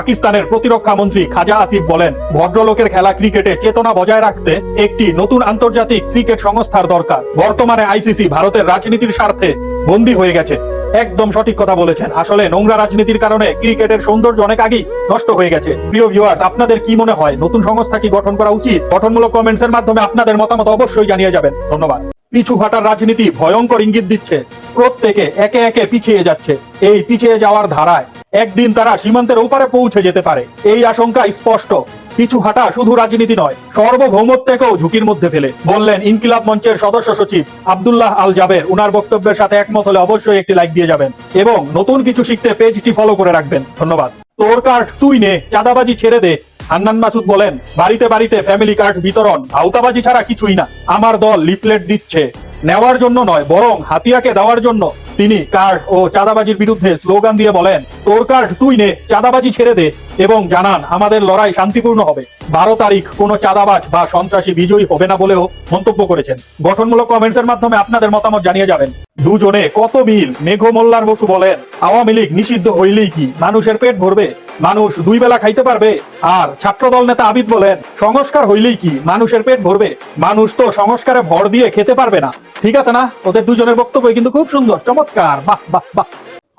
পাকিস্তানের প্রতিরক্ষা মন্ত্রী খাজা আসিফ বলেন, ভদ্রলোকের খেলা ক্রিকেটে চেতনা বজায় রাখতে একটি নতুন আন্তর্জাতিক ক্রিকেট সংস্থার দরকার। বর্তমানে আইসিসি ভারতের রাজনীতির স্বার্থে বন্দী হয়ে গেছে। একদম সঠিক কথা বলেছেন। আসলে নোংরা রাজনীতির কারণে ক্রিকেটের সৌন্দর্য অনেক আগেই নষ্ট হয়ে গেছে। প্রিয় ভিউয়ার্স, আপনাদের কি মনে হয় নতুন সংস্থা কি গঠন করা উচিত? গঠনমূলক কমেন্টস এর মাধ্যমে আপনাদের মতামত অবশ্যই জানিয়ে যাবেন। ধন্যবাদ। পিছু হাঁটার রাজনীতি ভয়ঙ্কর ইঙ্গিত দিচ্ছে। প্রত্যেকে একে একে পিছিয়ে যাচ্ছে। এই পিছিয়ে যাওয়ার ধারায় একদিন তারা সীমান্তের ওপারে পৌঁছে যেতে পারে, এই আশঙ্কা স্পষ্ট। পিছু হাঁটা শুধু রাজনীতি নয়, সার্বভৌমত্বকেও ঝুঁকির মধ্যে ফেলে, বললেন ইনকিলাব মঞ্চের সদস্য সচিব আব্দুল্লাহ আল জাবের। উনার বক্তব্যের সাথে একমত হলে অবশ্যই একটি লাইক দিয়ে যাবেন এবং নতুন কিছু শিখতে পেজটি ফলো করে রাখবেন। ধন্যবাদ। তোর কার্ড তুই নে, চাঁদাবাজি ছেড়ে দে। হান্নান মাসুদ বলেন, বাড়িতে বাড়িতে ফ্যামিলি কার্ড বিতরণ, আওতাবাজি ছাড়া কিছুই না। আমার দল লিফলেট দিচ্ছে, নেওয়ার জন্য নয় বরং হাতিয়াকে দেওয়ার জন্য। তিনি কার্ড ও চাঁদাবাজির বিরুদ্ধে স্লোগান দিয়ে বলেন, তোর কার্ড তুই নে, চাঁদাবাজি ছেড়ে দে, এবং জানান আমাদের লড়াই শান্তিপূর্ণ হবে। 12 তারিখ কোনো চাঁদাবাজ বা সন্ত্রাসী বিজয়ী হবে না বলেও মন্তব্য করেছেন। গঠনমূলক কমেন্টস এর মাধ্যমে আপনাদের মতামত জানিয়ে যাবেন। দুজনে কত মিল। মেঘ মোল্লার বসু বলেন, আওয়ামী লীগ নিষিদ্ধ হইলেই কি মানুষের পেট ভরবে? মানুষ 2 বেলা খাইতে পারবে? আর ছাত্রদল নেতা আবিদ বলেন, সংস্কার হইলেই কি মানুষের পেট ভরবে? মানুষ তো সংস্কারে ভর দিয়ে খেতে পারবে না। ঠিক আছে না? ওদের দুজনের বক্তব্য কিন্তু খুব সুন্দর, চমৎকার। বাহ বাহ বাহ।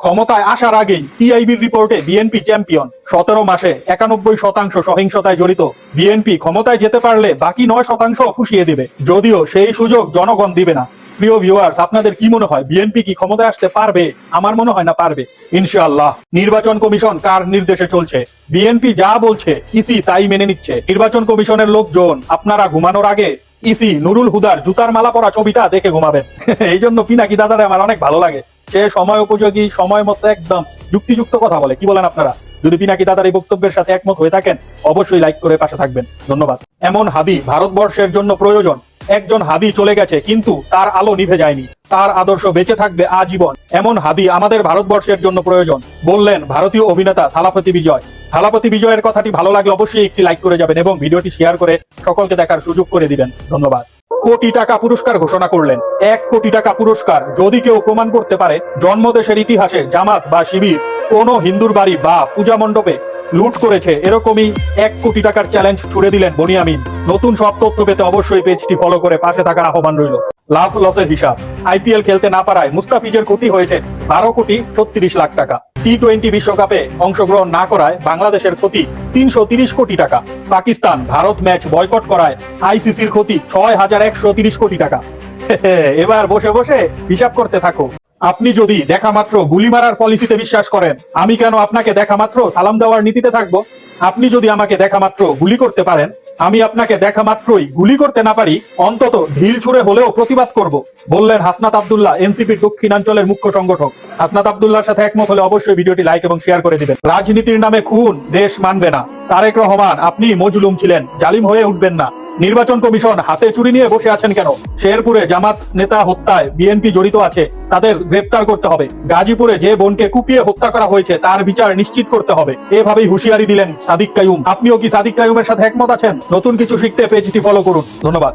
ক্ষমতায় আসার আগেই টিআইবির রিপোর্টে বিএনপি চ্যাম্পিয়ন। 17 মাসে 91% সহিংসতায় জড়িত। বিএনপি ক্ষমতায় যেতে পারলে বাকি 9% ফুসিয়ে দিবে, যদিও সেই সুযোগ জনগণ দিবে না। প্রিয় ভিউয়ার্স, আপনাদের কি মনে হয় বিএনপি কি ক্ষমতায় আসতে পারবে? আমার মনে হয় না পারবে। ইনশাআল্লাহ। নির্বাচন কমিশন কার নির্দেশে চলছে? বিএনপি যা বলছে ইসি তাই মেনে নিচ্ছে। নির্বাচন কমিশনের লোকজন আপনারা ঘুমানোর আগে ইসি নুরুল হুদার জুতার মালা পরা ছবিটা দেখে ঘুমাবেন। এই জন্য পিনাকি দাদারে আমার অনেক ভালো লাগে। সে সময় উপযোগী, সময় মতো একদম যুক্তিযুক্ত কথা বলে। কি বলেন আপনারা? যদি পিনাকি দাদার এই বক্তব্যের সাথে একমত হয়ে থাকেন অবশ্যই লাইক করে পাশে থাকবেন। ধন্যবাদ। এমন হাদি ভারতবর্ষের জন্য প্রয়োজন। একজন হাদি চলে গেছে কিন্তু তার আলো নিভে যায়নি, তার আদর্শ বেঁচে থাকবে আজীবন। এমন হাদি আমাদের ভারতবর্ষের জন্য প্রয়োজন, বললেন ভারতীয় অভিনেতা থালাপতি বিজয়। থালাপতি বিজয়ের কথাটি ভালো লাগলে অবশ্যই একটি লাইক করে যাবেন এবং ভিডিওটি শেয়ার করে সকলকে দেখার সুযোগ করে দিবেন। ধন্যবাদ। কোটি টাকা পুরস্কার ঘোষণা করলেন। 1 কোটি টাকা পুরস্কার যদি কেউ প্রমাণ করতে পারে জন্মদেশের ইতিহাসে জামাত বা শিবির কোন হিন্দুর বাড়ি বা পূজা মণ্ডপে লুট করেছে, এরকমই 1 কোটি টাকার চ্যালেঞ্জ ছুড়ে দিলেন বনিয়ামিন। নতুন সব তথ্য পেতে অবশ্যই পেজটি ফলো করে পাশে থাকার আহ্বান রইল। লাভ লসের হিসাব। আইপিএল খেলতে না পারায় মুস্তাফিজের ক্ষতি হয়েছে 12,36,00,000 টাকা। T20 বিশ্বকাপে অংশগ্রহণ না করায় বাংলাদেশের ক্ষতি 330 কোটি টাকা। পাকিস্তান ভারত ম্যাচ বয়কট করায় আইসিসির ক্ষতি 6,130 কোটি টাকা। এবার বসে বসে হিসাব করতে থাকো। আপনি যদি দেখা মাত্র গুলি মারার পলিসিতে বিশ্বাস করেন, আমি কেন আপনাকে দেখা মাত্র সালাম দেওয়ার নীতিতে থাকবো? আপনি যদি আমাকে দেখা মাত্র গুলি করতে পারেন, আমি আপনাকে দেখা মাত্রই গুলি করতে না পারি, অন্তত ঢিল ছুড়ে হলেও প্রতিবাদ করব, বললেন হাসনাত আব্দুল্লাহ, এনসিপির দক্ষিণাঞ্চলের মুখ্য সংগঠক। হাসনাত আব্দুল্লাহর সাথে একমত হলে অবশ্যই ভিডিওটি লাইক এবং শেয়ার করে দিবেন। রাজনীতির নামে খুন দেশ মানবে না। তারেক রহমান, আপনি মজলুম ছিলেন, জালিম হয়ে উঠবেন না। নির্বাচন কমিশন হাতে চুরি নিয়ে বসে আছেন কেন? শেরপুরে জামাত নেতা হত্যায় বিএনপি জড়িত আছে, তাদের গ্রেপ্তার করতে হবে। গাজীপুরে যে বোনকে কুপিয়ে হত্যা করা হয়েছে তার বিচার নিশ্চিত করতে হবে। এভাবেই হুঁশিয়ারি দিলেন সাদিক কাইয়ুম। আপনিও কি সাদিক কাইয়ুমের সাথে একমত আছেন? নতুন কিছু শিখতে পেজটি ফলো করুন। ধন্যবাদ।